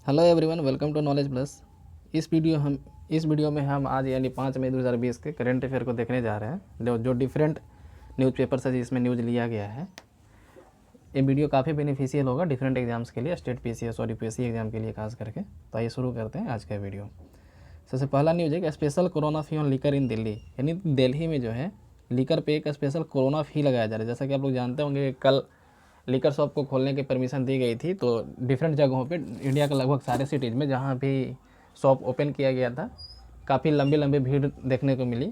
Hello everyone, welcome to knowledge plus. इस video में हम आज यानी 5 मई 2020 के करंट अफेयर को देखने जा रहे हैं। जो डिफरेंट न्यूज़पेपर से जिसमें न्यूज़ लिया गया है, ये वीडियो काफ़ी बेनिफिशियल होगा डिफरेंट एग्जाम्स के लिए, स्टेट पीसीएस और यूपीएससी एग्जाम के लिए खास करके। तो आइए शुरू करते हैं आज का वीडियो। सबसे पहला न्यूज़ है कि special corona fee on liquor in Delhi, यानी दिल्ली में जो है लीकर पे एक स्पेशल कोरोना फी लगाया जा रहा है। जैसा कि आप लोग जानते होंगे, कल लीकर शॉप को खोलने की परमिशन दी गई थी। तो डिफरेंट जगहों पे इंडिया के लगभग सारे सिटीज़ में जहाँ भी शॉप ओपन किया गया था, काफ़ी लंबी लंबी भीड़ देखने को मिली।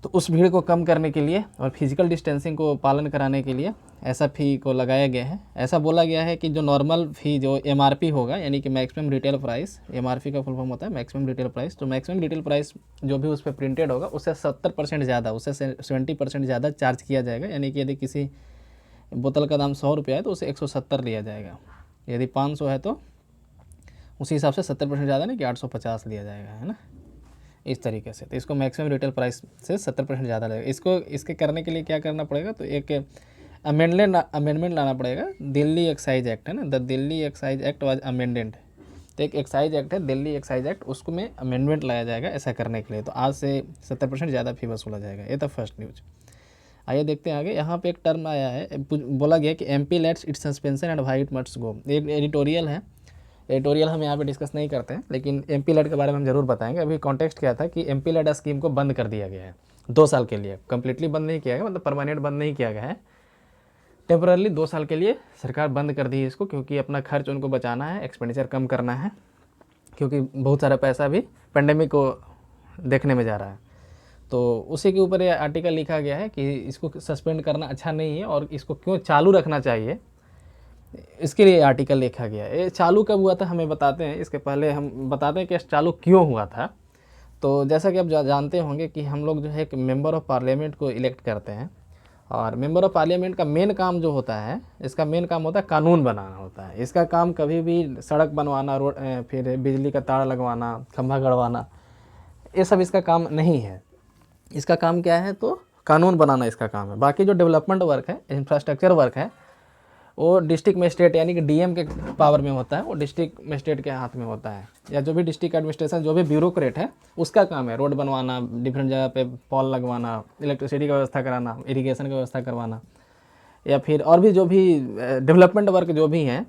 तो उस भीड़ को कम करने के लिए और फिजिकल डिस्टेंसिंग को पालन कराने के लिए ऐसा फ़ी को लगाया गया है। ऐसा बोला गया है कि जो नॉर्मल फ़ी जो एमआरपी होगा, यानी कि मैक्सिमम रिटेल प्राइस, एमआरपी का फुल फॉर्म होता है मैक्सिमम रिटेल प्राइस, तो मैक्सिमम रिटेल प्राइस जो भी उस पर प्रिंटेड होगा उससे 70% ज़्यादा, उससे 70% ज़्यादा चार्ज किया जाएगा। यानी कि यदि किसी बोतल का दाम 100 रुपया है तो उसे 170 लिया जाएगा। यदि 500 है तो उसी हिसाब से 70% ज़्यादा नहीं कि 850 लिया जाएगा, है ना, इस तरीके से। तो इसको मैक्सिमम रिटेल प्राइस से 70% ज़्यादा लगेगा। इसके करने के लिए क्या करना पड़ेगा, तो एक अमेंडमेंट लाना पड़ेगा। दिल्ली एक्साइज एक्ट है ना, the Delhi excise act was amended. तो एक एक्साइज एक्ट है, दिल्ली एक्साइज एक्ट, उसको में अमेंडमेंट लाया जाएगा ऐसा करने के लिए। तो आज से 70% ज़्यादा फी वसूला जाएगा। ये तो फर्स्ट न्यूज़। आइए देखते हैं आगे। यहाँ पे एक टर्म आया है, बोला गया कि MP let's it's suspension and why it must go. एक एडिटोरियल है, एडिटोरियल हम यहाँ पे डिस्कस नहीं करते हैं, लेकिन एमपी लेट के बारे में हम जरूर बताएंगे। अभी कॉन्टेक्स्ट क्या था कि एमपी लेट स्कीम को बंद कर दिया गया है 2 साल के लिए। कंप्लीटली बंद नहीं किया गया, मतलब परमानेंट बंद नहीं किया गया है, टेम्परली 2 साल के लिए सरकार बंद कर दी है इसको, क्योंकि अपना खर्च उनको बचाना है, एक्सपेंडिचर कम करना है, क्योंकि बहुत सारा पैसा भी पेंडेमिक को देखने में जा रहा है। तो उसी के ऊपर ये आर्टिकल लिखा गया है कि इसको सस्पेंड करना अच्छा नहीं है और इसको क्यों चालू रखना चाहिए, इसके लिए आर्टिकल लिखा गया है। ये चालू कब हुआ था हमें बताते हैं, इसके पहले हम बताते हैं कि चालू क्यों हुआ था। तो जैसा कि आप जानते होंगे कि हम लोग जो है एक मेंबर ऑफ़ पार्लियामेंट को इलेक्ट करते हैं, और मेंबर ऑफ़ पार्लियामेंट का मेन काम जो होता है, इसका मेन काम होता है कानून बनाना होता है। इसका काम कभी भी सड़क बनवाना, रोड, फिर बिजली का तार लगवाना, खंभा गड़वाना, ये सब इसका काम नहीं है। इसका काम क्या है, तो कानून बनाना इसका काम है। बाकी जो डेवलपमेंट वर्क है, इंफ्रास्ट्रक्चर वर्क है, वो डिस्ट्रिक्ट मजिस्ट्रेट यानी कि डीएम के पावर में होता है, वो डिस्ट्रिक्ट मजिस्ट्रेट के हाथ में होता है, या जो भी डिस्ट्रिक्ट एडमिनिस्ट्रेशन जो भी ब्यूरोक्रेट है उसका काम है रोड बनवाना, डिफरेंट जगह पे पॉल लगवाना, इलेक्ट्रिसिटी का व्यवस्था कराना, इरिगेशन का व्यवस्था करवाना, या फिर और भी जो भी डेवलपमेंट वर्क जो भी हैं,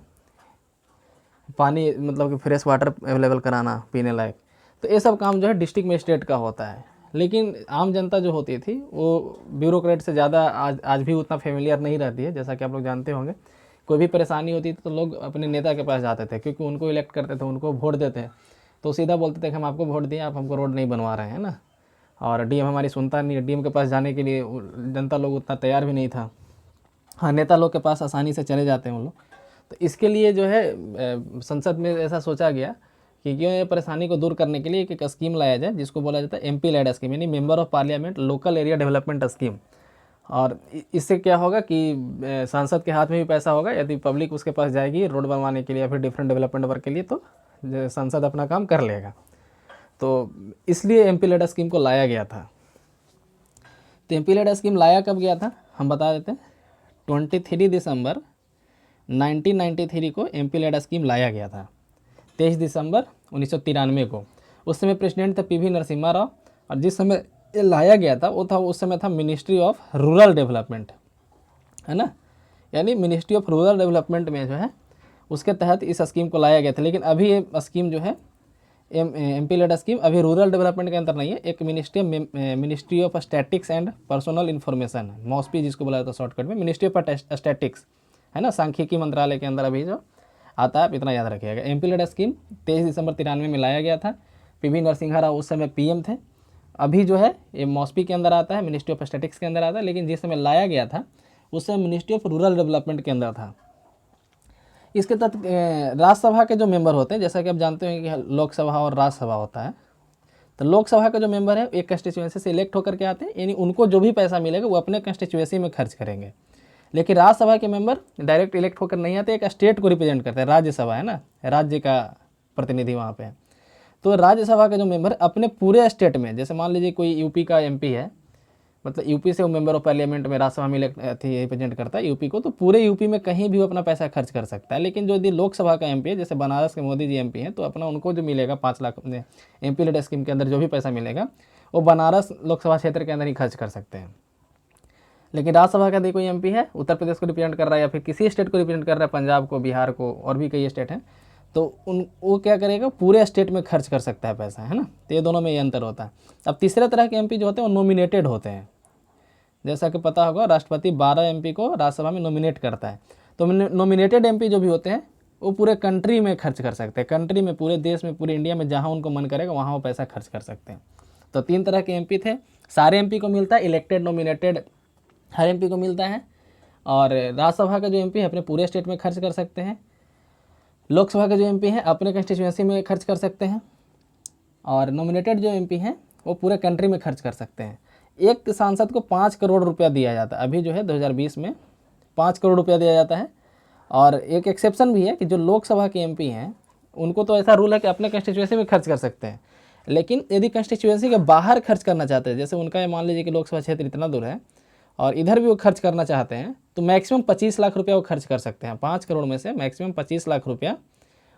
पानी मतलब कि फ्रेश वाटर अवेलेबल कराना पीने लायक, तो ये सब काम जो है डिस्ट्रिक्ट मजिस्ट्रेट का होता है। लेकिन आम जनता जो होती थी वो ब्यूरोक्रेट से ज़्यादा आज भी उतना फेमिलियर नहीं रहती है। जैसा कि आप लोग जानते होंगे, कोई भी परेशानी होती थी तो लोग अपने नेता के पास जाते थे, क्योंकि उनको इलेक्ट करते थे, उनको वोट देते हैं, तो सीधा बोलते थे कि हम आपको वोट दिए, आप हमको रोड नहीं बनवा रहे हैं ना। और डीएम हमारी सुनता नहीं है, डीएम के पास जाने के लिए जनता लोग उतना तैयार भी नहीं था। हाँ, नेता लोग के पास आसानी से चले जाते हैं वो लोग। तो इसके लिए जो है संसद में ऐसा सोचा गया कि क्यों ये परेशानी को दूर करने के लिए एक स्कीम लाया जाए, जिसको बोला जाता है एमपी लेड स्कीम, यानी member of parliament local area development scheme. और इससे क्या होगा कि सांसद के हाथ में भी पैसा होगा, यदि पब्लिक उसके पास जाएगी रोड बनवाने के लिए या फिर डिफरेंट डेवलपमेंट वर्क के लिए, तो सांसद अपना काम कर लेगा। तो इसलिए एमपी लेड स्कीम को लाया गया था। तो एमपी लेड स्कीम लाया कब गया था, हम बता देते हैं। 23 दिसंबर 1993 को एमपी लेड स्कीम लाया गया था। 23 दिसंबर 1993 को। उस समय प्रेसिडेंट थे पीवी नरसिम्हा राव, और जिस समय ये लाया गया था वो था, उस समय था मिनिस्ट्री ऑफ रूरल डेवलपमेंट, है ना, यानी मिनिस्ट्री ऑफ रूरल डेवलपमेंट में जो है उसके तहत इस स्कीम को लाया गया था। लेकिन अभी ये स्कीम जो है एमपी लेड स्कीम अभी रूरल डेवलपमेंट के अंदर नहीं है, एक ministry of statistics and personal information, MOSPI जिसको बोला जाता है शॉर्टकट में, मिनिस्ट्री ऑफ स्टैटिक्स, है ना, सांख्यिकी मंत्रालय के अंदर अभी जो आता है, आप इतना याद रखिएगा। एमपी लेड स्कीम 23 दिसंबर 93 में लाया गया था। पीवी नरसिम्हा राव उस समय पीएम थे। अभी जो है ये मॉस्पी के अंदर आता है, मिनिस्ट्री ऑफ स्टैटिक्स के अंदर आता है, लेकिन जिस समय लाया गया था उस समय मिनिस्ट्री ऑफ रूरल डेवलपमेंट के अंदर था। इसके तहत राज्यसभा के जो मेंबर होते हैं, जैसा कि आप जानते हैं कि लोकसभा और राज्यसभा होता है, तो लोकसभा के जो मेंबर है एक कंस्टिट्यूएंसी से इलेक्ट होकर के आते हैं, यानी उनको जो भी पैसा मिलेगा वो अपने कंस्टिट्यूएंसी में खर्च करेंगे। लेकिन राज्यसभा के मेंबर डायरेक्ट इलेक्ट होकर नहीं आते, एक स्टेट को रिप्रेजेंट करते हैं, राज्यसभा है ना, राज्य का प्रतिनिधि वहाँ पे है। तो राज्यसभा के जो मेंबर अपने पूरे स्टेट में, जैसे मान लीजिए कोई यूपी का एमपी है, मतलब यूपी से वो मेंबर ऑफ पार्लियामेंट में राज्यसभा में रिप्रेजेंट करता है यूपी को, तो पूरे यूपी में कहीं भी वो अपना पैसा खर्च कर सकता है। लेकिन जो यदि लोकसभा का एमपी है, जैसे बनारस के मोदी जी एमपी हैं, तो अपना उनको जो मिलेगा 5 लाख एमपी लेड स्कीम के अंदर जो भी पैसा मिलेगा वो बनारस लोकसभा क्षेत्र के अंदर ही खर्च कर सकते हैं। लेकिन राज्यसभा का यदि कोई एमपी है, उत्तर प्रदेश को रिप्रेजेंट कर रहा है या फिर किसी स्टेट को रिप्रेजेंट कर रहा है, पंजाब को, बिहार को, और भी कई स्टेट हैं, तो वो क्या करेगा, पूरे स्टेट में खर्च कर सकता है पैसा, है ना। तो ये दोनों में ये अंतर होता है। अब तीसरे तरह के एमपी जो होते हैं वो नॉमिनेटेड होते हैं। जैसा कि पता होगा, राष्ट्रपति 12 एमपी को राज्यसभा में नॉमिनेट करता है। तो नॉमिनेटेड एमपी जो भी होते हैं वो पूरे कंट्री में खर्च कर सकते हैं, कंट्री में, पूरे देश में, पूरे इंडिया में, जहाँ उनको मन करेगा वहाँ वो पैसा खर्च कर सकते हैं। तो 3 तरह के एमपी थे, सारे एमपी को मिलता है, इलेक्टेड, नॉमिनेटेड, हर एमपी को मिलता है। और राज्यसभा का जो एमपी है अपने पूरे स्टेट में खर्च कर सकते हैं, लोकसभा के जो एमपी हैं अपने कंस्टिट्यूएंसी में खर्च कर सकते हैं, और नॉमिनेटेड जो एमपी हैं वो पूरे कंट्री में खर्च कर सकते हैं। एक सांसद को 5 करोड़ रुपया दिया जाता है, अभी जो है 2020 में 5 करोड़ रुपया दिया जाता है। और एक एक्सेप्शन भी है कि जो लोकसभा के एमपी हैं उनको तो ऐसा रूल है कि अपने कंस्टिट्यूएंसी में खर्च कर सकते हैं, लेकिन यदि कंस्टिट्यूएंसी के बाहर खर्च करना चाहते हैं, जैसे उनका मान लीजिए कि लोकसभा क्षेत्र इतना दूर है और इधर भी वो खर्च करना चाहते हैं, तो मैक्सिमम 25 लाख रुपया वो खर्च कर सकते हैं। 5 करोड़ में से मैक्सिमम 25 लाख रुपया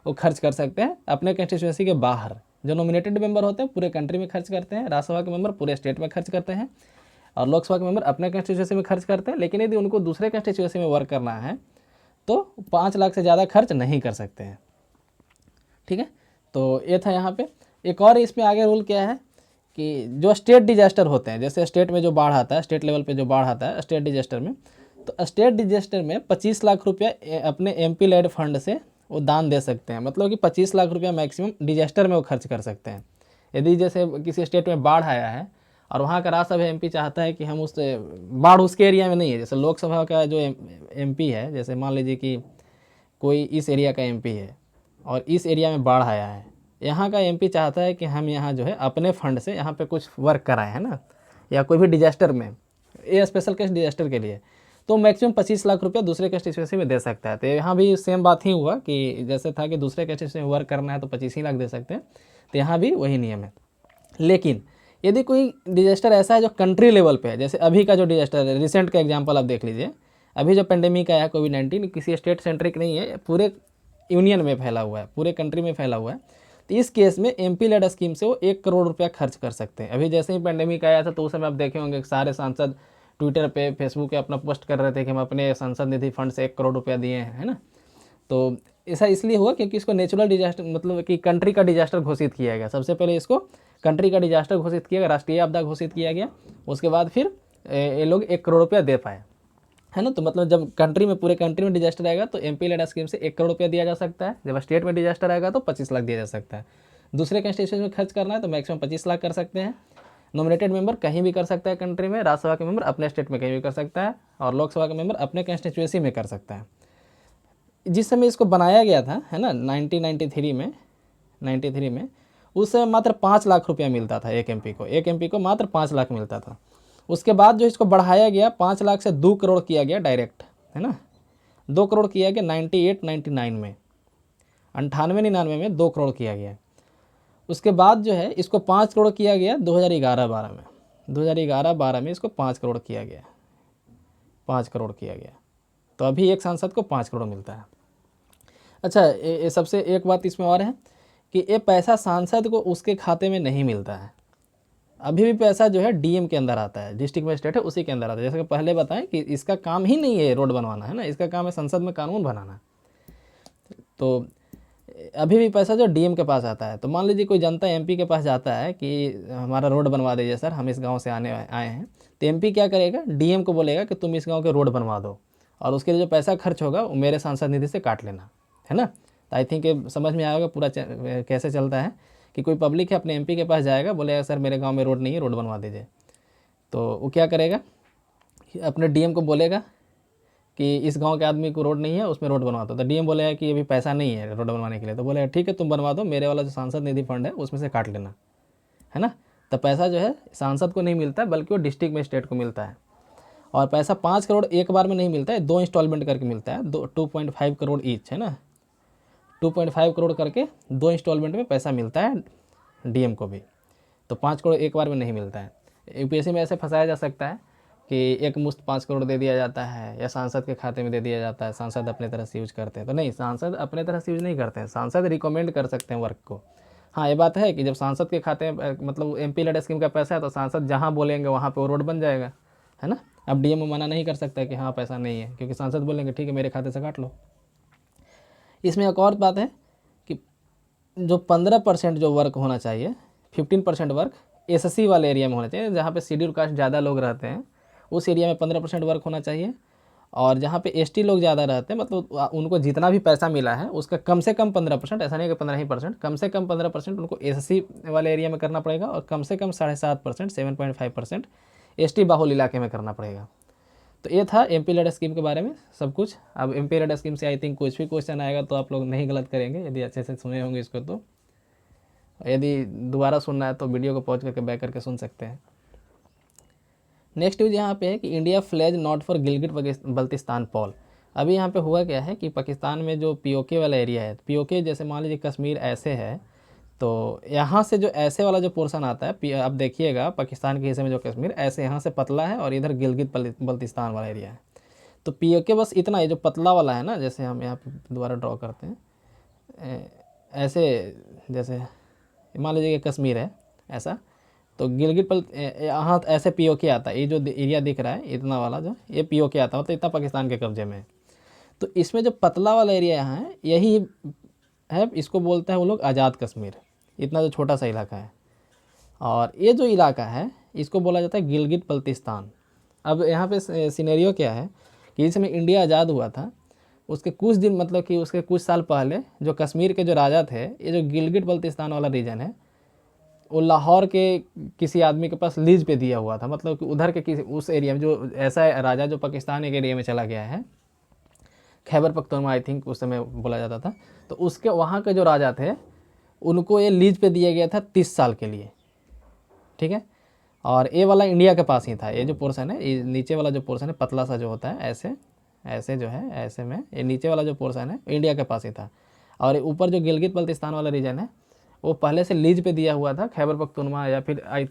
वो खर्च कर सकते हैं अपने कंस्टिट्यूएंसी के बाहर। जो नॉमिनेटेड मेंबर होते हैं पूरे कंट्री में खर्च करते हैं, राज्यसभा के मेंबर पूरे स्टेट में खर्च करते हैं, और लोकसभा के मेंबर अपने कंस्टिट्यूएंसी में खर्च करते हैं। लेकिन यदि उनको दूसरे कंस्टिट्यूएंसी में वर्क करना है तो 5 लाख से ज़्यादा खर्च नहीं कर सकते हैं। ठीक है, तो ये था यहाँ पे। एक और इसमें आगे रूल क्या है कि जो स्टेट डिजास्टर होते हैं, जैसे स्टेट में जो बाढ़ आता है, स्टेट लेवल पे जो बाढ़ आता है स्टेट डिजास्टर में, तो स्टेट डिजास्टर में 25 लाख रुपया अपने एमपी लेड फंड से वो दान दे सकते हैं। मतलब कि 25 लाख रुपया मैक्सिमम डिजास्टर में वो खर्च कर सकते हैं। यदि जैसे किसी स्टेट में बाढ़ आया है और वहाँ का राज्यसभा एमपी चाहता है कि हम उस बाढ़ उसके एरिया में नहीं है, जैसे लोकसभा का जो एमपी है, जैसे मान लीजिए कि कोई इस एरिया का एमपी है और इस एरिया में बाढ़ आया है, यहाँ का एमपी चाहता है कि हम यहाँ जो है अपने फंड से यहाँ पे कुछ वर्क कराएं, है ना, या कोई भी डिजास्टर में, ये स्पेशल केस डिजास्टर के लिए, तो मैक्सिमम 25 लाख रुपया दूसरे कंस्टिट्यूएंसी में दे सकता है। तो यहाँ भी सेम बात ही हुआ कि जैसे था कि दूसरे कंस्टिट्यूएंसी में वर्क करना है तो 25 ही लाख दे सकते हैं, तो यहाँ भी वही नियम है। लेकिन यदि कोई डिजास्टर ऐसा है जो कंट्री लेवल पे है, जैसे अभी का जो डिजास्टर है, रिसेंट का एग्जांपल आप देख लीजिए, अभी जो पेंडेमिक आया कोविड-19 किसी स्टेट सेंट्रिक नहीं है, पूरे यूनियन में फैला हुआ है, पूरे कंट्री में फैला हुआ है। तो इस केस में एमपी लेड स्कीम से वो 1 करोड़ रुपया खर्च कर सकते हैं। अभी जैसे ही पेंडेमिक आया था तो उस समय आप देखे होंगे सारे सांसद ट्विटर पे, फेसबुक पे अपना पोस्ट कर रहे थे कि हम अपने सांसद निधि फंड से 1 करोड़ रुपया दिए हैं, है ना। तो ऐसा इसलिए हुआ क्योंकि इसको नेचुरल डिजास्टर, मतलब कि कंट्री का डिजास्टर घोषित किया गया। सबसे पहले इसको कंट्री का डिजास्टर घोषित किया गया, राष्ट्रीय आपदा घोषित किया गया, उसके बाद फिर ये लोग 1 करोड़ रुपया दे पाए, है ना। तो मतलब जब कंट्री में, पूरे कंट्री में डिजास्टर आएगा तो एमपी लेड स्कीम से 1 करोड़ रुपया दिया जा सकता है। जब स्टेट में डिजास्टर आएगा तो 25 लाख दिया जा सकता है। दूसरे कंस्टिट्यूएंसी में खर्च करना है तो मैक्सिमम 25 लाख कर सकते हैं। नॉमिनेटेड मेंबर कहीं भी कर सकता है कंट्री में, राज्यसभा के मेंबर अपने स्टेट में कहीं भी कर सकता है, और लोकसभा का मेंबर अपने कंस्टिट्यूएंसी में कर सकता है। जिस समय इसको बनाया गया था, है ना, 1993 में उस समय मात्र 5 लाख रुपया मिलता था एक एमपी को मात्र 5 लाख मिलता था। उसके बाद जो इसको बढ़ाया गया 5 लाख से 2 करोड़ किया गया डायरेक्ट, है ना, 2 करोड़ किया गया 98-99 में, 98-99 में 2 करोड़ किया गया। उसके बाद जो है इसको 5 करोड़ किया गया 2011-12 में, 2011-12 में इसको 5 करोड़ किया गया, 5 करोड़ किया गया। तो अभी एक सांसद को 5 करोड़ मिलता है। अच्छा, ये सबसे एक बात इसमें और है कि ये पैसा सांसद को उसके खाते में नहीं मिलता है। अभी भी पैसा जो है डीएम के अंदर आता है, डिस्ट्रिक्ट मजिस्ट्रेट है उसी के अंदर आता है। जैसे कि पहले बताएं कि इसका काम ही नहीं है रोड बनवाना, है ना, इसका काम है संसद में कानून बनाना। तो अभी भी पैसा जो डीएम के पास आता है। तो मान लीजिए कोई जनता एमपी के पास जाता है कि हमारा रोड बनवा दीजिए सर, हम इस गाँव से आए हैं, तो एमपी क्या करेगा, डीएम को बोलेगा कि तुम इस गाँव के रोड बनवा दो, और उसके लिए जो पैसा खर्च होगा वो मेरे सांसद निधि से काट लेना, है ना। तो आई थिंक समझ में आएगा पूरा कैसे चलता है कि कोई पब्लिक है अपने एमपी के पास जाएगा, बोलेगा सर मेरे गांव में रोड नहीं है, रोड बनवा दीजिए। तो वो क्या करेगा, अपने डीएम को बोलेगा कि इस गांव के आदमी को रोड नहीं है, उसमें रोड बनवा दो। तो डीएम बोलेगा कि अभी पैसा नहीं है रोड बनवाने के लिए, तो बोलेगा ठीक है तुम बनवा दो, मेरे वाला जो सांसद निधि फंड है उसमें से काट लेना, है ना। तो पैसा जो है सांसद को नहीं मिलता बल्कि वो डिस्ट्रिक्ट मजिस्ट्रेट को मिलता है। और पैसा 5 करोड़ एक बार में नहीं मिलता है, 2 इंस्टॉलमेंट करके मिलता है, 2.5 करोड़ ईच, है ना, 2.5 करोड़ करके 2 इंस्टॉलमेंट में पैसा मिलता है डीएम को भी। तो 5 करोड़ एक बार में नहीं मिलता है। यूपीएससी में ऐसे फंसाया जा सकता है कि एक मुश्त 5 करोड़ दे दिया जाता है या सांसद के खाते में दे दिया जाता है, सांसद अपने तरह से यूज करते हैं। तो नहीं, सांसद अपने तरह से यूज नहीं करते हैं, सांसद रिकमेंड कर सकते हैं वर्क को। हाँ, ये बात है कि जब सांसद के खाते में मतलब एमपी लैड स्कीम का पैसा है तो सांसद जहाँ बोलेंगे वहाँ पे वो रोड बन जाएगा, है ना। अब डीएम मना नहीं कर सकता कि हाँ पैसा नहीं है, क्योंकि सांसद बोलेंगे ठीक है मेरे खाते से काट लो। इसमें एक और बात है कि जो 15% जो वर्क होना चाहिए, 15% वर्क एससी वाले एरिया में होना चाहिए, जहाँ पे शेड्यूल कास्ट ज़्यादा लोग रहते हैं उस एरिया में 15% वर्क होना चाहिए। और जहाँ पे एसटी लोग ज़्यादा रहते हैं, मतलब उनको जितना भी पैसा मिला है उसका कम से कम 15%, ऐसा नहीं कि 15%, कम से कम 15% उनको एससी वाले एरिया में करना पड़ेगा और कम से कम 7.5%, 7.5% एसटी बाहुल इलाके में करना पड़ेगा। तो ये था एमपी लैड स्कीम के बारे में सब कुछ। अब एमपी लैड स्कीम से आई थिंक कुछ भी क्वेश्चन आएगा तो आप लोग नहीं गलत करेंगे यदि अच्छे से सुने होंगे इसको। तो यदि दोबारा सुनना है तो वीडियो को पॉज करके बैक करके सुन सकते हैं। नेक्स्ट न्यूज़ यहाँ पे है कि India fledge not for Gilgit Baltistan Paul. अभी यहाँ पे हुआ क्या है कि पाकिस्तान में जो पीओके वाला एरिया है, पीओके जैसे मान लीजिए कश्मीर ऐसे है, तो यहाँ से जो ऐसे वाला जो पोर्शन आता है, आप देखिएगा पाकिस्तान के हिस्से में जो कश्मीर ऐसे यहाँ से पतला है और इधर गिलगित बल्तिस्तान वाला एरिया है। तो पीओके बस इतना, ये जो पतला वाला है ना, जैसे हम यहाँ पे दोबारा ड्रॉ करते हैं ऐसे, जैसे मान लीजिए कि कश्मीर है ऐसा, तो गिलगित यहाँ ऐसे पीओके आता है। ये जो एरिया दिख रहा है इतना वाला जो ये पीओके आता है, मतलब इतना पाकिस्तान के कब्जे में है। तो इसमें जो पतला वाला एरिया यहाँ है यही है, इसको बोलते हैं वो लोग आज़ाद कश्मीर, इतना जो छोटा सा इलाका है। और ये जो इलाका है इसको बोला जाता है गिलगित बल्तिस्तान। अब यहाँ पे सिनेरियो क्या है कि इस समय इंडिया आज़ाद हुआ था, उसके कुछ दिन मतलब कि उसके कुछ साल पहले जो कश्मीर के जो राजा थे, ये जो गिलगित बल्तिस्तान वाला रीजन है वो लाहौर के किसी आदमी के पास लीज पे दिया हुआ था। मतलब कि उधर के किसी उस एरिया में जो ऐसा राजा जो पाकिस्तान एक एरिया में चला गया है, खैबर पख्तूनख्वा आई थिंक उस समय बोला जाता था, तो उसके वहाँ के जो राजा थे उनको ये लीज पे दिया गया था 30 साल के लिए, ठीक है। और ये वाला इंडिया के पास ही था, ये जो पोर्शन है, ये नीचे वाला जो पोर्शन है पतला सा जो होता है ऐसे ऐसे जो है ऐसे में, ये नीचे वाला जो पोर्शन है इंडिया के पास ही था। और ऊपर जो गिलगित बल्तिस्तान वाला रीजन है वो पहले से लीज पे दिया हुआ था खैबर पख्तूनख्वा, या फिर आई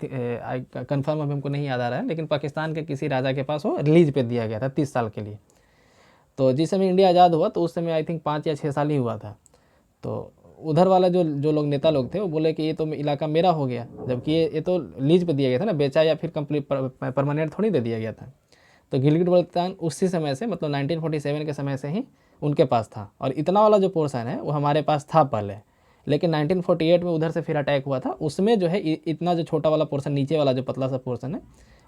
कंफर्म अभी हमको नहीं याद आ रहा है, लेकिन पाकिस्तान के किसी राजा के पास वो लीज पे दिया गया था 30 साल के लिए। तो जिस समय इंडिया आज़ाद हुआ तो उस समय आई थिंक 5 या 6 साल ही हुआ था। तो उधर वाला जो जो लोग नेता लोग थे वो बोले कि ये तो इलाका मेरा हो गया, जबकि ये तो लीज पे दिया गया था ना, बेचा या फिर कंप्लीट परमानेंट थोड़ी दे दिया गया था। तो गिलगित बल्तिस्तान उसी समय से, मतलब 1947 के समय से ही उनके पास था। और इतना वाला जो पोर्शन है वो हमारे पास था पहले, लेकिन 1948 में उधर से फिर अटैक हुआ था, उसमें जो है इतना जो छोटा वाला पोर्शन, नीचे वाला जो पतला सा पोर्शन है,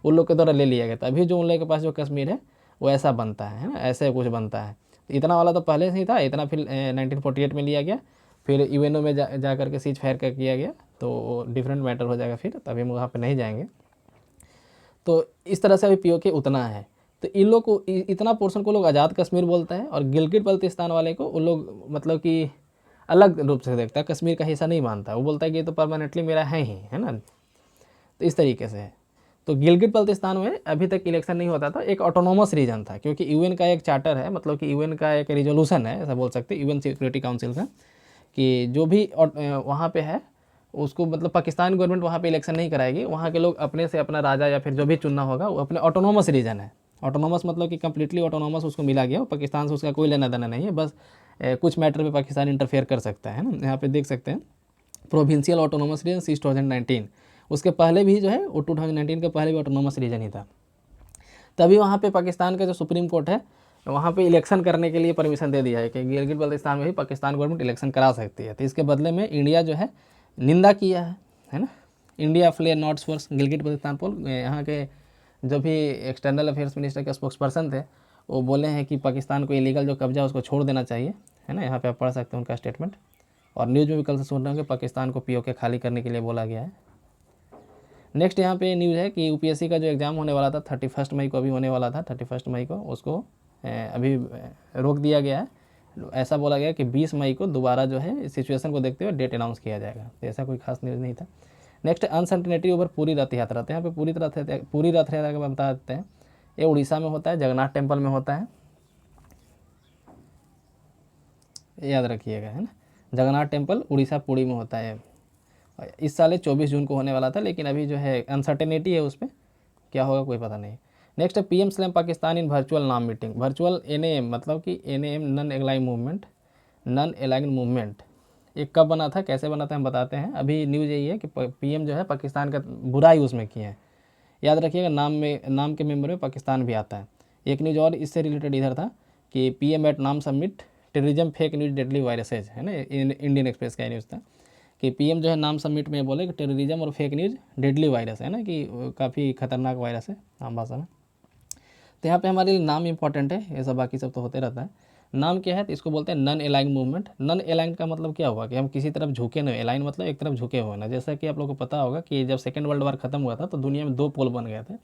उन लोग के द्वारा ले लिया गया था। अभी जो उन लोगों के पास जो कश्मीर है वो ऐसा बनता है ना, ऐसे कुछ बनता है। तो इतना वाला तो पहले से ही था, इतना फिर 1948 में लिया गया, फिर यूएनओ में जा करके सीज फायर कर किया गया, तो डिफरेंट मैटर हो जाएगा फिर, तभी हम वहाँ पे नहीं जाएंगे। तो इस तरह से अभी पीओके उतना है। तो इन लोग को इतना पोर्शन को लोग आज़ाद कश्मीर बोलते हैं, और गिलगित बल्तिस्तान वाले को वो लोग मतलब कि अलग रूप से देखता है, कश्मीर का हिस्सा नहीं मानता, वो बोलता है कि ये तो परमानेंटली मेरा है ही, है ना। तो इस तरीके से है। तो गिलगित बल्तिस्तान में अभी तक इलेक्शन नहीं होता था, एक ऑटोनोमस रीजन था, क्योंकि यूएन का एक चार्टर है, मतलब कि यूएन का एक रिजोल्यूशन है, ऐसा बोल सकते हैं, यूएन सिक्योरिटी काउंसिल का, कि जो भी वहाँ पे है उसको, मतलब पाकिस्तान गवर्नमेंट वहाँ पे इलेक्शन नहीं कराएगी, वहाँ के लोग अपने से अपना राजा या फिर जो भी चुनना होगा वो अपने ऑटोनोमस रीजन है। ऑटोनोमस मतलब कि कम्प्लीटली ऑटोनोमस उसको मिला गया, पाकिस्तान से उसका कोई लेना देना नहीं है, बस कुछ मैटर में पाकिस्तान इंटरफेयर कर सकता है ना। यहाँ पे देख सकते हैं प्रोविंशियल ऑटोनोमस रीजन सिंस 2019, उसके पहले भी जो है वो 2019 के पहले भी ऑटोनोमस रीजन ही था। तभी वहाँ पे पाकिस्तान का जो सुप्रीम कोर्ट है वहाँ पे इलेक्शन करने के लिए परमिशन दे दिया है कि गिलगित बल्तिस्तान में भी पाकिस्तान गवर्नमेंट इलेक्शन करा सकती है। तो इसके बदले में इंडिया जो है निंदा किया है ना। India flare notes for Gilgit Baltistan poll. यहाँ के जो भी एक्सटर्नल अफेयर्स मिनिस्टर के स्पोक्स पर्सन थे वो बोले हैं कि पाकिस्तान को इलीगल जो कब्जा उसको छोड़ देना चाहिए, है ना। यहाँ पे आप पढ़ सकते हैं उनका स्टेटमेंट। और न्यूज़ में भी कल से सुन रहे हैं कि पाकिस्तान को पीओके खाली करने के लिए बोला गया है। नेक्स्ट यहाँ पे न्यूज़ है कि यूपीएससी का जो एग्ज़ाम होने वाला था 31 मई को, अभी होने वाला था 31 मई को, उसको अभी रोक दिया गया है। ऐसा बोला गया कि 20 मई को दोबारा जो है सिचुएशन को देखते हुए डेट अनाउंस किया जाएगा। तो ऐसा कोई खास न्यूज़ नहीं था। नेक्स्ट अनसर्टेनिटी ओवर पुरी रथ यात्रा। तो यहाँ पे पूरी रथ यात्रा का बता देते हैं। ये उड़ीसा में होता है, जगन्नाथ टेम्पल में होता है, याद रखिएगा, है ना। जगन्नाथ टेम्पल उड़ीसा पुरी में होता है। इस साल 24 जून को होने वाला था, लेकिन अभी जो है अनसर्टेनिटी है उस पर, क्या होगा कोई पता नहीं। नेक्स्ट है PM स्लैम पाकिस्तान इन वर्चुअल नाम मीटिंग। वर्चुअल NAM मतलब कि NAM non aligned movement, non aligned movement ये कब बना था, कैसे बना था हम बताते हैं। अभी न्यूज़ यही है कि PM जो है पाकिस्तान का बुरा यूज़ में किए हैं। याद रखिएगा नाम के मेंबर में पाकिस्तान भी आता है। एक न्यूज़ और इससे रिलेटेड इधर था कि PM एट नाम submit terrorism fake news deadly viruses, है ना, इंडियन एक्सप्रेस का न्यूज़ था कि PM जो है नाम सबमिट में बोले कि टेररिज्म और फेक न्यूज़ डेडली वायरस है ना, कि काफ़ी खतरनाक वायरस है आम भाषा में। तो यहाँ पे हमारे लिए नाम इंपॉर्टेंट है, ये सब बाकी सब तो होते रहता है। नाम क्या है, तो इसको बोलते हैं non aligned movement. Non aligned का मतलब क्या हुआ कि हम किसी तरफ झुके नहीं, अलाइन मतलब एक तरफ झुके हुए ना। जैसा कि आप लोगों को पता होगा कि जब सेकेंड वर्ल्ड वार खत्म हुआ था तो दुनिया में 2 पोल बन गए थे,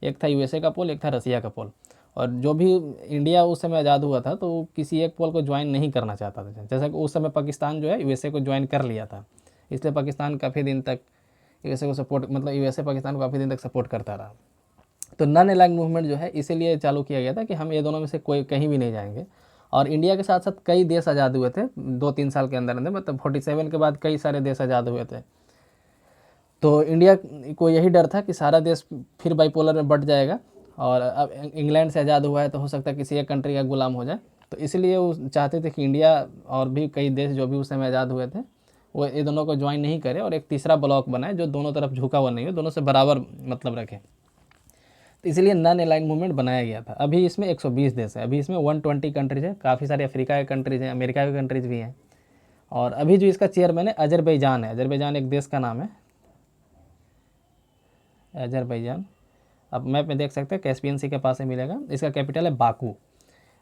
एक था USA का पोल, एक था रसिया का पोल। और जो भी इंडिया उस समय आज़ाद हुआ था तो किसी एक पोल को ज्वाइन नहीं करना चाहता था। जैसा कि उस समय पाकिस्तान जो है USA को ज्वाइन कर लिया था, इसलिए पाकिस्तान काफ़ी दिन तक USA को सपोर्ट, मतलब USA पाकिस्तान को काफ़ी दिन तक सपोर्ट करता रहा। तो नॉन अलाइंड मूवमेंट जो है इसीलिए चालू किया गया था कि हम ये दोनों में से कोई कहीं भी नहीं जाएंगे। और इंडिया के साथ साथ कई देश आज़ाद हुए थे 2-3 साल के अंदर अंदर, मतलब 47 के बाद कई सारे देश आज़ाद हुए थे। तो इंडिया को यही डर था कि सारा देश फिर बाइपोलर में बट जाएगा, और अब इंग्लैंड से आज़ाद हुआ है तो हो सकता है किसी एक कंट्री का गुलाम हो जाए। तो इसलिए वो चाहते थे कि इंडिया और भी कई देश जो भी उस समय आज़ाद हुए थे वो ये दोनों को ज्वाइन नहीं करे, और एक तीसरा ब्लॉक बनाए जो दोनों तरफ झुका हुआ नहीं हो, दोनों से बराबर मतलब रखे। तो इसलिए नॉन अलाइंड मूवमेंट बनाया गया था। अभी इसमें 120 देश है, अभी इसमें 120 कंट्रीज है, काफ़ी सारे अफ्रीका के कंट्रीज हैं, अमेरिका के कंट्रीज भी हैं। और अभी जो इसका चेयरमैन है अजरबैजान है। अजरबैजान एक देश का नाम है, अजरबैजान। अब मैप में देख सकते हैं, कैस्पियन सी के पास ही मिलेगा। इसका कैपिटल है बाकू।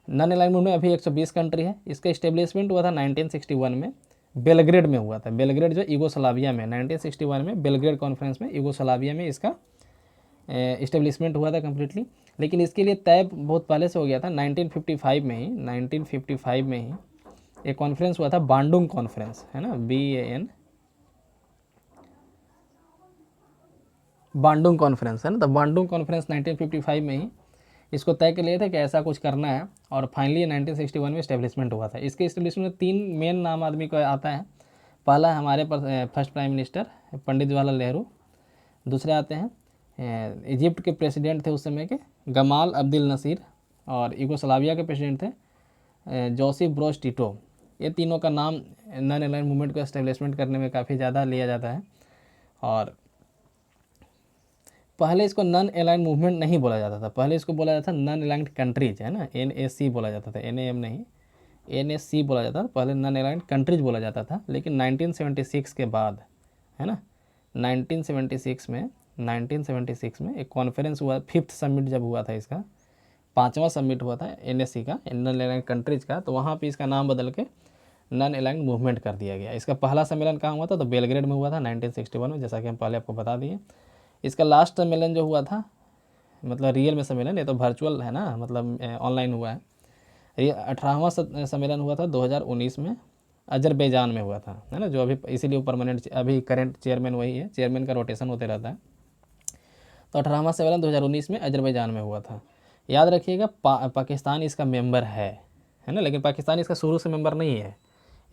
नॉन अलाइंड मूवमेंट में अभी 120 कंट्री है। इसका इस्टेब्लिशमेंट हुआ था 1961 में, बेलग्रेड में हुआ था। बेलग्रेड जो यूगोस्लाविया में, 1961 में बेलग्रेड कॉन्फ्रेंस में यूगोस्लाविया में इसका इस्टेब्लिशमेंट हुआ था कम्प्लीटली। लेकिन इसके लिए तय बहुत पहले से हो गया था, 1955 में ही, 1955 में ही एक कॉन्फ्रेंस हुआ था, बांडुंग कॉन्फ्रेंस, है ना, BAN, बांडुंग कॉन्फ्रेंस, है ना। तो बांडुंग कॉन्फ्रेंस 1955 में ही इसको तय कर लिया था कि ऐसा कुछ करना है, और फाइनली 1961 में इस्टेब्लिशमेंट हुआ था। इसके इस्टेब्लिशमेंट में 3 मेन नाम आदमी को आता है। पहला है हमारे first prime minister Pandit Jawaharlal Nehru. दूसरे आते हैं इजिप्ट के प्रेसिडेंट थे उस समय के, गमाल अब्दुल नसीर। और यूगोस्लाविया के प्रेसिडेंट थे जोसेफ ब्रोज टिटो। ये तीनों का नाम नॉन अलाइंड मूवमेंट को एस्टेब्लिशमेंट करने में काफ़ी ज़्यादा लिया जाता है। और पहले इसको नॉन अलाइंड मूवमेंट नहीं बोला जाता था, पहले इसको बोला जाता था नॉन अलाइंड कंट्रीज, है ना, NAC बोला जाता था, NAM नहीं, NAC बोला जाता था पहले, नॉन अलाइंड कंट्रीज बोला जाता था। लेकिन 1976 के बाद, है ना, 1976 में एक कॉन्फ्रेंस हुआ, 5th समिट जब हुआ था, इसका 5वां समिट हुआ था NAC का, नॉन अलाइंड कंट्रीज का। तो वहाँ पे इसका नाम बदल के नॉन अलाइंड मूवमेंट कर दिया गया। इसका पहला सम्मेलन कहाँ हुआ था, तो बेलग्रेड में हुआ था 1961 में, जैसा कि हम पहले आपको बता दिए। इसका लास्ट सम्मेलन जो हुआ था, मतलब रियल में सम्मेलन, ये तो वर्चुअल है ना, मतलब ऑनलाइन हुआ है। ये 18वां सम्मेलन हुआ था 2019 में, अजरबैजान में हुआ था, है ना, जो अभी इसीलिए परमानेंट, अभी करंट चेयरमैन वही है, चेयरमैन का रोटेशन होते रहता है। तो 18वां सम्मेलन 2019 में अजरबैजान में हुआ था। याद रखिएगा पाकिस्तान इसका मेंबर है ना, लेकिन पाकिस्तान इसका शुरू से मेंबर नहीं है।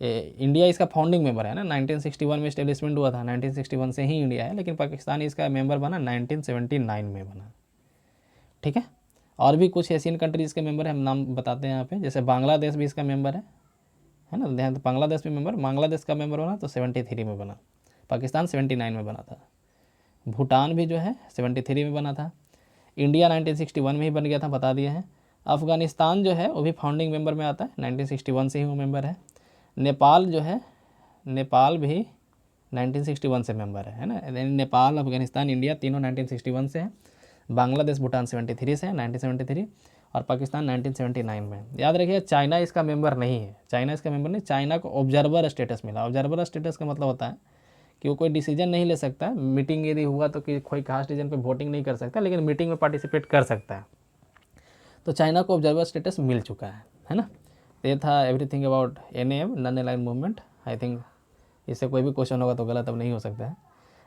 इंडिया इसका फाउंडिंग मेंबर है ना, 1961 में इस्टेब्लिशमेंट हुआ था, 1961 से ही इंडिया है, लेकिन पाकिस्तान इसका मेंबर बना 1979 में बना, ठीक है। और भी कुछ एशियन कंट्रीज़ के मेंबर हैं, हम नाम बताते हैं यहाँ पे, जैसे बांग्लादेश भी इसका मेंबर है ना, ध्यान, तो बांग्लादेश भी मेंबर, बांग्लादेश का मेंबर बना तो 73 में बना, पाकिस्तान 79 में बना था। भूटान भी जो है 73 में बना था। इंडिया 1961 में ही बन गया था, बता दिए हैं। अफ़गानिस्तान जो है वो भी फाउंडिंग मेंबर में आता है, 1961 से ही वो मेंबर है। नेपाल जो है, नेपाल भी 1961 से मेंबर है ना। नेपाल, अफगानिस्तान, इंडिया तीनों 1961 से हैं। बांग्लादेश, भूटान 73 से है, 1973, और पाकिस्तान 1979 में। याद रखिए चाइना इसका मेंबर नहीं है, चाइना इसका मेंबर नहीं, चाइना को ऑब्जर्वर स्टेटस मिला। ऑब्जर्वर स्टेटस का मतलब होता है कि वो कोई डिसीजन नहीं ले सकता है, मीटिंग यदि हुआ तो कि कोई खास डिसीजन पे वोटिंग नहीं कर सकता, लेकिन मीटिंग में पार्टिसिपेट कर सकता है। तो चाइना को ऑब्जर्वर स्टेटस मिल चुका है ना। तो ये था everything about NAM, non aligned movement. I think इससे कोई भी क्वेश्चन होगा तो गलत अब नहीं हो सकता है।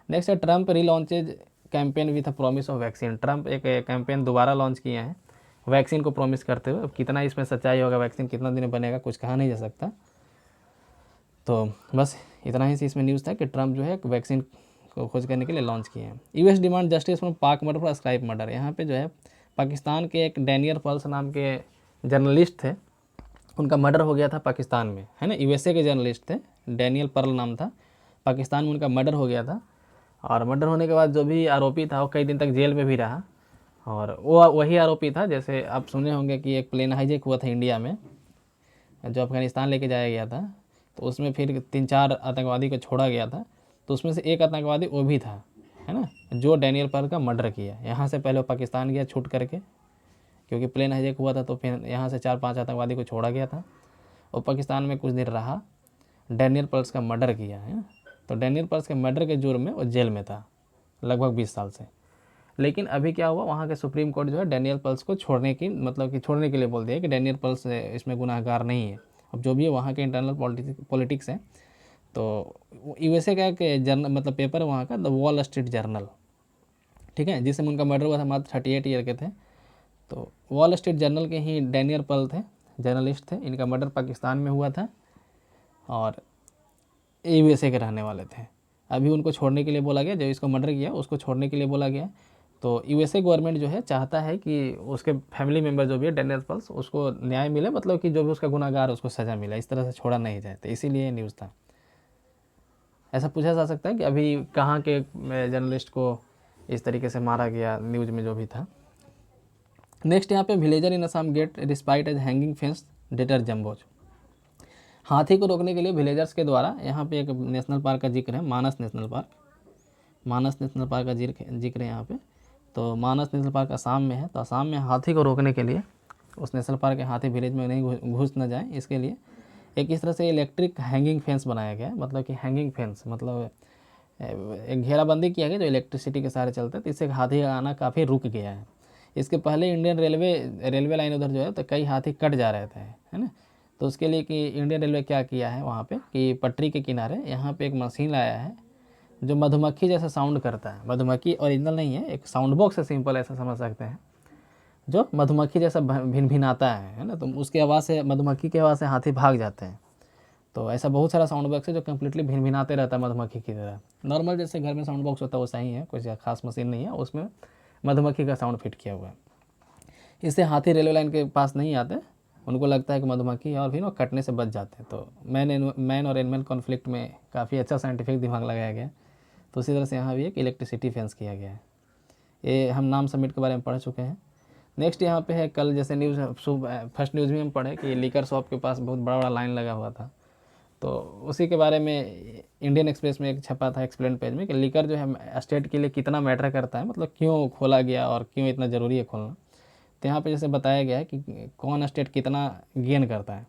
नेक्स्ट है Trump relaunches campaign with a promise of vaccine. Trump एक कैंपेन दोबारा लॉन्च किए हैं वैक्सीन को प्रॉमिस करते हुए। अब कितना इसमें सच्चाई होगा, वैक्सीन कितना दिन में बनेगा, कुछ कहा नहीं जा सकता। तो बस इतना ही इसमें न्यूज़ था कि ट्रंप जो है वैक्सीन को खोज करने के लिए लॉन्च किए हैं। यूएस डिमांड जस्टिस फ्रॉम पाक मर्डर फॉर स्क्राइप मर्डर। यहाँ पे जो है पाकिस्तान के एक डैनियल पर्ल्स नाम के जर्नलिस्ट थे, उनका मर्डर हो गया था पाकिस्तान में, है ना। यूएसए के जर्नलिस्ट थे, डैनियल पर्ल नाम था। पाकिस्तान में उनका मर्डर हो गया था और मर्डर होने के बाद जो भी आरोपी था वो कई दिन तक जेल में भी रहा। और वो वही आरोपी था, जैसे आप सुने होंगे कि एक प्लेन हाईजैक हुआ था इंडिया में जो अफगानिस्तान लेके जाया गया था, तो उसमें फिर 3-4 आतंकवादी को छोड़ा गया था। तो उसमें से एक आतंकवादी वो भी था, है ना, जो डैनियल पर्ल का मर्डर किया। यहाँ से पहले वो पाकिस्तान गया छूट करके, क्योंकि प्लेन हाईजैक हुआ था, तो फिर यहाँ से 4-5 आतंकवादी को छोड़ा गया था और पाकिस्तान में कुछ दिन रहा, डैनियल पर्ल्स का मर्डर किया है। तो डैनियल पर्ल्स के मर्डर के जुर्म में वो जेल में था लगभग 20 साल से। लेकिन अभी क्या हुआ, वहाँ के सुप्रीम कोर्ट जो है डैनियल पर्ल्स को छोड़ने की मतलब कि छोड़ने के लिए बोल दिया कि डैनियल पर्ल्स इसमें गुनाहगार नहीं है। अब जो भी है वहाँ के इंटरनल पॉलिटिक्स है। तो यूएसए का एक जर्नल मतलब पेपर है वहाँ का, द वॉल स्ट्रीट जर्नल, ठीक है, जिसमें उनका मर्डर हुआ था, मात्र 38 ईयर के थे। तो वॉल स्ट्रीट जर्नल के ही डैनियल पर्ल थे, जर्नलिस्ट थे। इनका मर्डर पाकिस्तान में हुआ था और यूएसए के रहने वाले थे। अभी उनको छोड़ने के लिए बोला गया, जो इसको मर्डर किया उसको छोड़ने के लिए बोला गया। तो यूएसए गवर्नमेंट जो है चाहता है कि उसके फैमिली मेम्बर जो भी है डैनियल पर्ल्स, उसको न्याय मिले, मतलब कि जो भी उसका गुनाहगार उसको सज़ा मिले, इस तरह से छोड़ा नहीं जाए। तो इसीलिए ये न्यूज़ था। ऐसा पूछा जा सकता है कि अभी कहाँ के जर्नलिस्ट को इस तरीके से मारा गया, न्यूज़ में जो भी था। नेक्स्ट यहाँ पे villager in Assam get respite as hanging fence deter jumbos. हाथी को रोकने के लिए विलेजर्स के द्वारा यहाँ पे एक नेशनल पार्क का जिक्र है, मानस नेशनल पार्क। मानस नेशनल पार्क का जिक्र है यहाँ पे। तो मानस नेशनल पार्क असम में है। तो असम में हाथी को रोकने के लिए, उस नेशनल पार्क के हाथी विलेज में नहीं घुस न जाए, इसके लिए एक इस तरह से इलेक्ट्रिक हैंगिंग फेंस बनाया गया है। मतलब कि हैंगिंग फेंस मतलब एक घेराबंदी किया गया जो इलेक्ट्रिसिटी के सहारे चलता है। तो इससे हाथी का आना काफ़ी रुक गया है। इसके पहले इंडियन रेलवे लाइन उधर जो है तो कई हाथी कट जा रहे थे, है ना। तो उसके लिए कि इंडियन रेलवे क्या किया है वहाँ पे कि पटरी के किनारे यहाँ पे एक मशीन लाया है जो मधुमक्खी जैसा साउंड करता है। मधुमक्खी ओरिजिनल नहीं है, एक साउंड बॉक्स है, सिंपल ऐसा समझ सकते हैं, जो मधुमक्खी जैसा भिनभिनाता है ना। तो उसकी आवाज़ से, मधुमक्खी की आवाज़ से हाथी भाग जाते हैं। तो ऐसा बहुत सारा साउंड बॉक्स है जो कम्प्लीटली भिनभिनाते रहता है मधुमक्खी की तरह। नॉर्मल जैसे घर में साउंड बॉक्स होता है वैसा ही है, कोई खास मशीन नहीं है, उसमें मधुमक्खी का साउंड फिट किया हुआ है। इससे हाथी रेलवे लाइन के पास नहीं आते, उनको लगता है कि मधुमक्खी है और फिर वो कटने से बच जाते हैं। तो मैन और एनिमल कॉन्फ्लिक्ट में काफ़ी अच्छा साइंटिफिक दिमाग लगाया गया। तो उसी तरह से यहाँ भी एक इलेक्ट्रिसिटी फेंस किया गया है। ये हम नाम समिट के बारे में पढ़ चुके हैं। नेक्स्ट यहाँ पे है, कल जैसे न्यूज़ फर्स्ट न्यूज़ में हम पढ़े कि लीकर शॉप के पास बहुत बड़ा बड़ा लाइन लगा हुआ था। तो उसी के बारे में इंडियन एक्सप्रेस में एक छपा था एक्सप्लेन पेज में कि लीकर जो है स्टेट के लिए कितना मैटर करता है, मतलब क्यों खोला गया और क्यों इतना ज़रूरी है खोलना। तो यहाँ पे जैसे बताया गया है कि कौन स्टेट कितना गेन करता है।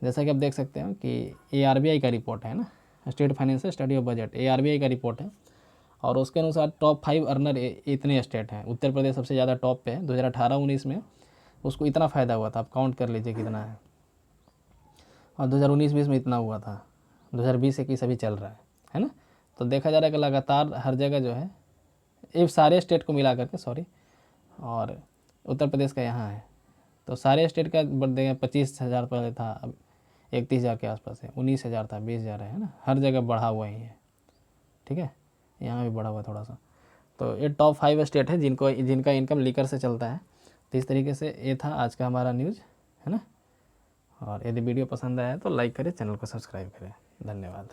जैसा कि आप देख सकते हैं कि ARBI का रिपोर्ट है ना, state financial study of budget, ARBI का रिपोर्ट है। और उसके अनुसार टॉप 5 अर्नर इतने स्टेट हैं। उत्तर प्रदेश सबसे ज़्यादा टॉप पे है। 2018-19 में उसको इतना फ़ायदा हुआ था, आप काउंट कर लीजिए कितना है। और 2019-20 में इतना हुआ था, 2020-21 अभी चल रहा है ना। तो देखा जा रहा है कि लगातार हर जगह जो है, ये सारे स्टेट को मिला करके, सॉरी, और उत्तर प्रदेश का यहाँ है। तो सारे स्टेट का देखें 25,000 पहले था, अब 31,000 के आसपास है, 19,000 था, 20,000 है ना। हर जगह बढ़ा हुआ ही है, ठीक है, यहाँ भी बढ़ा हुआ थोड़ा सा। तो ये टॉप 5 स्टेट है जिनका इनकम लीकर से चलता है। तो इस तरीके से ये था आज का हमारा न्यूज़, है ना। और यदि वीडियो पसंद आया तो लाइक करें, चैनल को सब्सक्राइब करें। धन्यवाद।